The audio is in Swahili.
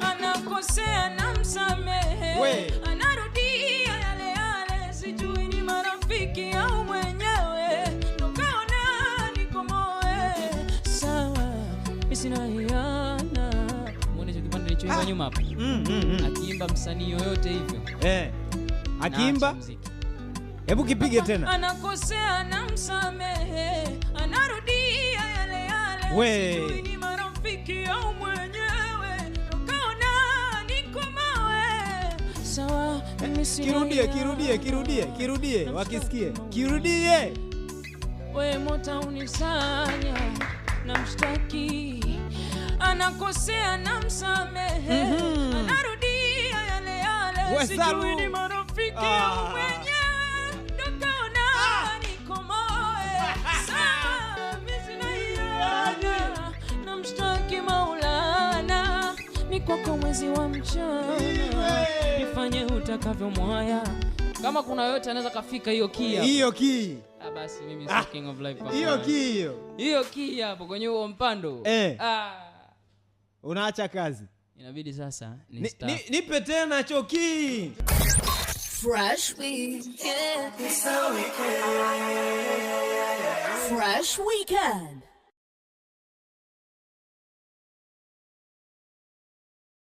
Anakosea na msamehe, anarudia yale yale, sijui ni marafiki au mwenyewe, tukaona nikomoe. Sawa, mimi sina hiana. Muone hicho kipande nilichoimba nyuma hapa. Akiimba msanii yoyote hivyo. Akiimba? Hebu kipige tena. Anakosea na msamehe, anarudia yale yale, sijui ni marafiki au mwenyewe, tukaona nikomoe. Sawa, mimi sina. Kirudie, wakisikie. Kirudie. We mota unisanya na mshtaki, anakosea na msamehe, anarudia yale yale, sijui ni marafiki au mwenyewe, tukaona nikomoe. Sawa, mimi sina hiana na mshtaki Maulana, mikwako mwezi wa mchana, nifanye utakavyo mwaya. Kama kuna yote anaweza kafika hiyo key. Hiyo key. Basi mimi si king of life hapa. Hiyo key Hiyo key hapo kwenye huo mpando. Unaacha kazi. Inabidi sasa nipe tena choki. Fresh weekend. Fresh weekend.